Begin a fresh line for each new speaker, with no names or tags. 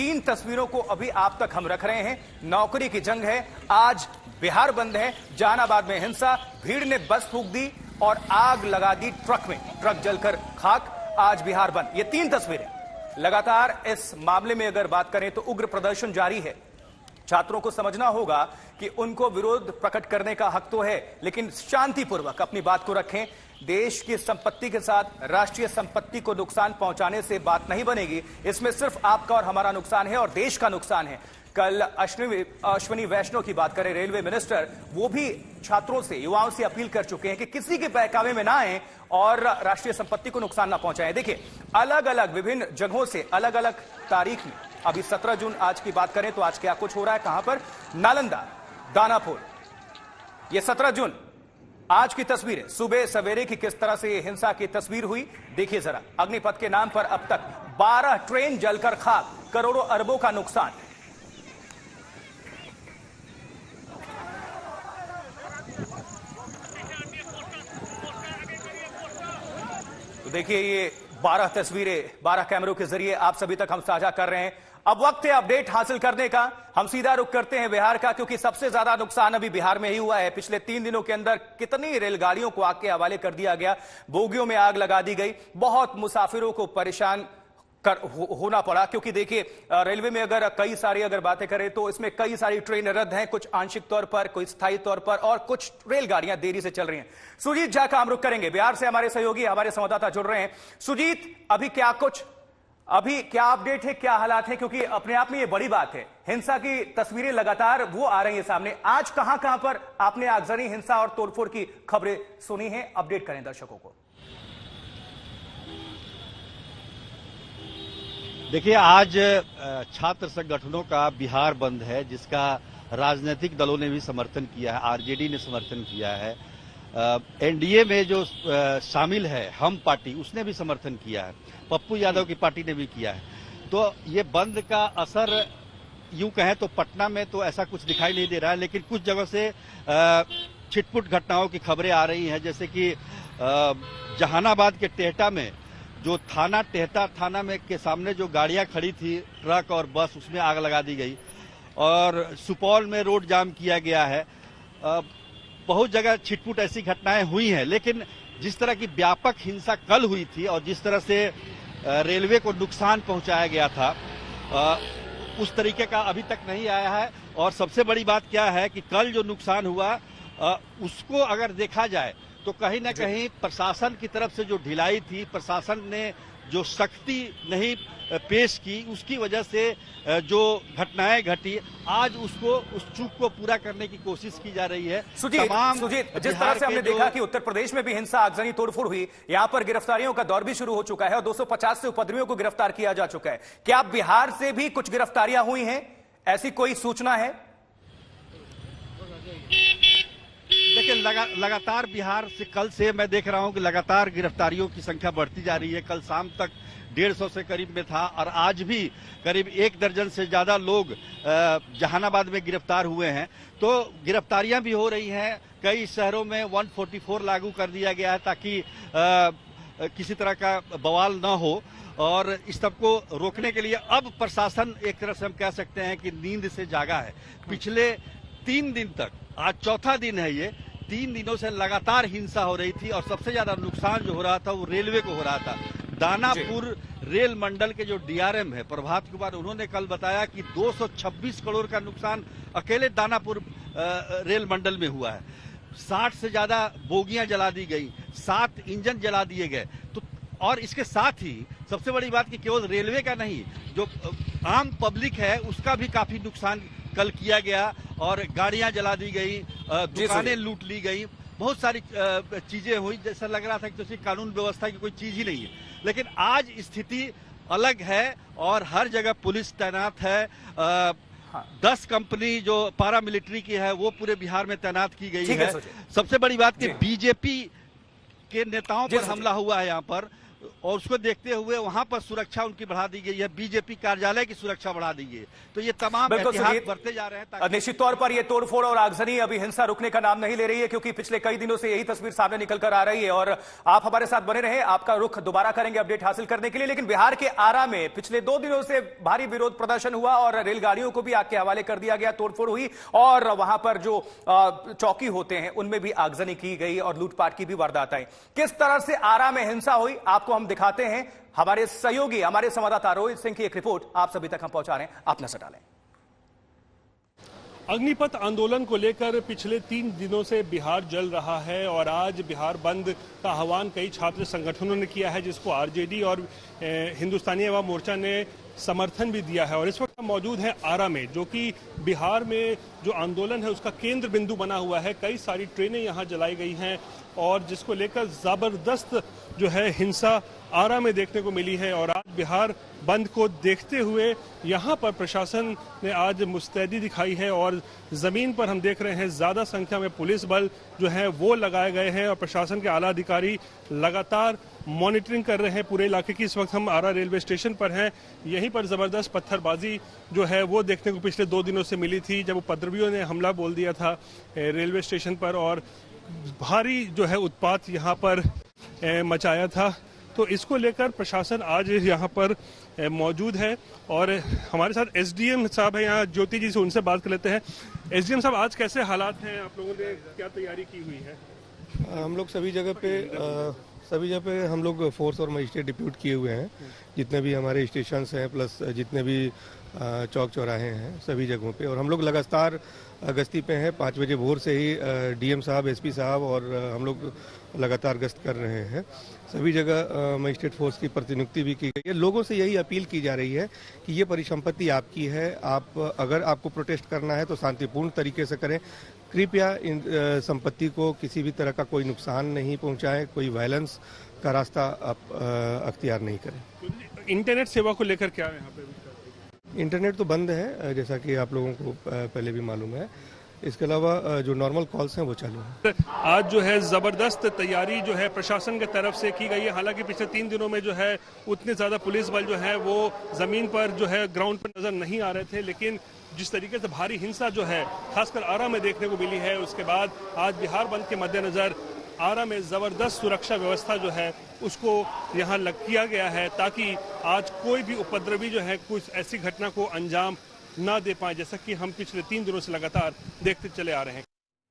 तीन तस्वीरों को अभी आप तक हम रख रहे हैं। नौकरी की जंग है, आज बिहार बंद है, जहानाबाद में हिंसा, भीड़ ने बस फूंक दी और आग लगा दी ट्रक में, ट्रक जलकर खाक, आज बिहार बंद। ये तीन तस्वीरें लगातार इस मामले में अगर बात करें तो उग्र प्रदर्शन जारी है। छात्रों को समझना होगा कि उनको विरोध प्रकट करने का हक तो है, लेकिन शांतिपूर्वक अपनी बात को रखें। देश की संपत्ति के साथ राष्ट्रीय संपत्ति को नुकसान पहुंचाने से बात नहीं बनेगी। इसमें सिर्फ आपका और हमारा नुकसान है और देश का नुकसान है। कल अश्विनी वैष्णव की बात करें, रेलवे मिनिस्टर, वो भी छात्रों से, युवाओं से अपील कर चुके हैं कि किसी के बहकावे में ना आए और राष्ट्रीय संपत्ति को नुकसान ना पहुंचाएं। देखिए, अलग अलग विभिन्न जगहों से अलग अलग तारीख में, अभी 17 जून आज की बात करें तो आज क्या कुछ हो रहा है, कहां पर, नालंदा, दानापुर, ये 17 जून आज की तस्वीरें, सुबह सवेरे की किस तरह से हिंसा की तस्वीर हुई देखिए जरा। अग्निपथ के नाम पर अब तक 12 ट्रेन जलकर खाक, करोड़ों अरबों का नुकसान। तो देखिए, ये 12 तस्वीरें 12 कैमरों के जरिए आप सभी तक हम साझा कर रहे हैं। अब वक्त है अपडेट हासिल करने का। हम सीधा रुख करते हैं बिहार का, क्योंकि सबसे ज्यादा नुकसान अभी बिहार में ही हुआ है। पिछले 3 दिनों के अंदर कितनी रेलगाड़ियों को आग के हवाले कर दिया गया, बोगियों में आग लगा दी गई, बहुत मुसाफिरों को परेशान होना पड़ा। क्योंकि देखिए, रेलवे में अगर कई सारी अगर बातें करें तो इसमें कई सारी ट्रेन रद्द हैं, कुछ आंशिक तौर पर, कुछ स्थायी तौर पर, और कुछ रेलगाड़ियां देरी से चल रही हैं। सुजीत झा का हम रुख करेंगे, बिहार से हमारे सहयोगी, हमारे संवाददाता जुड़ रहे हैं। सुजीत, अभी क्या अपडेट है, क्या हालात है? क्योंकि अपने आप में ये बड़ी बात है, हिंसा की तस्वीरें लगातार वो आ रही है सामने। आज कहां कहां पर आपने आगजनी, हिंसा और तोड़फोड़ की खबरें सुनी हैं? अपडेट करें दर्शकों को।
देखिए, आज छात्र संगठनों का बिहार बंद है, जिसका राजनीतिक दलों ने भी समर्थन किया है, आरजेडी ने समर्थन किया है, एनडीए में जो शामिल है हम पार्टी, उसने भी समर्थन किया है, पप्पू यादव की पार्टी ने भी किया है। तो ये बंद का असर यूं कहें तो पटना में तो ऐसा कुछ दिखाई नहीं दे रहा है, लेकिन कुछ जगह से छिटपुट घटनाओं की खबरें आ रही हैं। जैसे कि जहानाबाद के टेहटा में जो टेहटा थाना में के सामने जो गाड़ियां खड़ी थी, ट्रक और बस, उसमें आग लगा दी गई। और सुपौल में रोड जाम किया गया है। बहुत जगह छिटपुट ऐसी घटनाएं हुई हैं, लेकिन जिस तरह की व्यापक हिंसा कल हुई थी और जिस तरह से रेलवे को नुकसान पहुंचाया गया था, उस तरीके का अभी तक नहीं आया है। और सबसे बड़ी बात क्या है कि कल जो नुकसान हुआ, उसको अगर देखा जाए तो कहीं ना कहीं प्रशासन की तरफ से जो ढिलाई थी, प्रशासन ने जो सख्ती नहीं पेश की, उसकी वजह से जो घटनाएं घटी, आज उस चूक को पूरा करने की कोशिश की जा रही है।
सुजीत, जिस तरह से हमने देखा कि उत्तर प्रदेश में भी हिंसा, आगजनी, तोड़फोड़ हुई, यहां पर गिरफ्तारियों का दौर भी शुरू हो चुका है और 250 से उपद्रवियों को गिरफ्तार किया जा चुका है। क्या बिहार से भी कुछ गिरफ्तारियां हुई हैं, ऐसी कोई सूचना है?
देखिए, लगातार बिहार से कल से मैं देख रहा हूं कि लगातार गिरफ्तारियों की संख्या बढ़ती जा रही है। कल शाम तक 150 से करीब में था और आज भी करीब 1 दर्जन से ज्यादा लोग जहानाबाद में गिरफ्तार हुए हैं। तो गिरफ्तारियां भी हो रही हैं। कई शहरों में 144 लागू कर दिया गया है ताकि किसी तरह का बवाल न हो। और इस सब को रोकने के लिए अब प्रशासन एक तरह से हम कह सकते हैं कि नींद से जागा है। पिछले 3 दिन तक, आज चौथा दिन है, ये 3 दिनों से लगातार हिंसा हो रही थी और सबसे ज्यादा नुकसान जो हो रहा था वो रेलवे को हो रहा था। दानापुर रेल मंडल के जो डीआरएम है प्रभात कुमार, उन्होंने कल बताया कि 226 करोड़ का नुकसान अकेले दानापुर रेल मंडल में हुआ है। 60 से ज्यादा बोगियां जला दी गई, 7 इंजन जला दिए गए। तो और इसके साथ ही सबसे बड़ी बात कि केवल रेलवे का नहीं, जो आम पब्लिक है उसका भी काफी नुकसान कल किया गया और गाड़ियां जला दी गई, दुकानें लूट ली गई, बहुत सारी चीजें हुई। जैसा लग रहा था कि जैसे कानून व्यवस्था की कोई चीज ही नहीं है। लेकिन आज स्थिति अलग है और हर जगह पुलिस तैनात है। 10 कंपनी जो पारामिलिट्री की है वो पूरे बिहार में तैनात की गई है। सबसे बड़ी बात कि बीजेपी के नेताओं पर हमला हुआ है यहाँ पर। और उसको देखते हुए वहां पर सुरक्षा उनकी बढ़ा दी गई है, बीजेपी कार्यालय की सुरक्षा बढ़ा दी गई है। तो ये तमाम एहतियात बरते जा रहे हैं।
निश्चित तौर पर यह तोड़फोड़ और आगजनी अभी हिंसा रुकने का नाम नहीं ले रही है, क्योंकि पिछले कई दिनों से यही तस्वीर सामने निकल कर आ रही है। और आप हमारे साथ बने रहे, आपका रुख दोबारा करेंगे अपडेट हासिल करने के लिए। लेकिन बिहार के आरा में पिछले 2 दिनों से भारी विरोध प्रदर्शन हुआ और रेलगाड़ियों को भी आग के हवाले कर दिया गया, तोड़फोड़ हुई और वहां पर जो चौकी होते हैं उनमें भी आगजनी की गई और लूटपाट की भी वारदात आई। किस तरह से आरा में हिंसा हुई आपको हम दिखाते हैं। हमारे सहयोगी, हमारे संवाददाता रोहित सिंह की एक रिपोर्ट आप सभी तक हम पहुंचा रहे हैं, आप नजर डालें।
अग्निपथ आंदोलन को लेकर पिछले 3 दिनों से बिहार जल रहा है और आज बिहार बंद का आह्वान कई छात्र संगठनों ने किया है, जिसको आरजेडी और हिंदुस्तानी अवाम मोर्चा ने समर्थन भी दिया है। और इस वक्त हम मौजूद हैं आरा में, जो कि बिहार में जो आंदोलन है उसका केंद्र बिंदु बना हुआ है। कई सारी ट्रेनें यहाँ जलाई गई हैं और जिसको लेकर जबरदस्त जो है हिंसा आरा में देखने को मिली है। और आज बिहार बंद को देखते हुए यहाँ पर प्रशासन ने आज मुस्तैदी दिखाई है और जमीन पर हम देख रहे हैं ज्यादा संख्या में पुलिस बल जो है वो लगाए गए हैं और प्रशासन के आला अधिकारी लगातार मॉनिटरिंग कर रहे हैं पूरे इलाके की। इस वक्त हम आरा रेलवे स्टेशन पर हैं। यहीं पर जबरदस्त पत्थरबाजी जो है वो देखने को पिछले 2 दिनों से मिली थी, जब उपद्रवियों ने हमला बोल दिया था रेलवे स्टेशन पर और भारी जो है उत्पात यहाँ पर मचाया था। तो इसको लेकर प्रशासन आज यहाँ पर मौजूद है और हमारे साथ एसडीएम साहब है यहाँ, ज्योति जी से उनसे बात कर लेते हैं। एसडीएम साहब, आज कैसे हालात हैं, आप लोगों ने क्या तैयारी की हुई है?
हम लोग सभी जगह पे हम लोग फोर्स और मजिस्ट्रेट डिप्यूट किए हुए हैं, जितने भी हमारे स्टेशन हैं प्लस जितने भी चौक चौराहे हैं सभी जगहों पे। और हम लोग लगातार गश्ती पे हैं। 5 बजे भोर से ही डीएम साहब, एसपी साहब और हम लोग लगातार गश्त कर रहे हैं। सभी जगह मजिस्ट्रेट फोर्स की प्रतिनियुक्ति भी की गई है। लोगों से यही अपील की जा रही है कि ये परिसंपत्ति आपकी है, आप अगर आपको प्रोटेस्ट करना है तो शांतिपूर्ण तरीके से करें। कृपया इन संपत्ति को किसी भी तरह का कोई नुकसान नहीं पहुंचाएं, कोई वायलेंस का रास्ता आप अख्तियार नहीं करें।
इंटरनेट सेवा को लेकर क्या है यहाँ पे?
इंटरनेट तो बंद है, जैसा कि आप लोगों को पहले भी मालूम है। इसके अलावा जो नॉर्मल कॉल्स हैं वो चालू हैं।
आज जो है जबरदस्त तैयारी जो है प्रशासन की तरफ से की गई है। हालांकि पिछले 3 दिनों में जो है उतने ज्यादा पुलिस बल जो है वो जमीन पर जो है ग्राउंड पर नजर नहीं आ रहे थे, लेकिन जिस तरीके से भारी हिंसा जो है खासकर आरा में देखने को मिली है, उसके बाद आज बिहार बंद के मद्देनजर आरा में जबरदस्त सुरक्षा व्यवस्था जो है उसको यहाँ किया गया है, ताकि आज कोई भी उपद्रवी जो है कुछ ऐसी घटना को अंजाम ना दे पाए, जैसा कि हम पिछले 3 दिनों से लगातार देखते चले आ रहे हैं।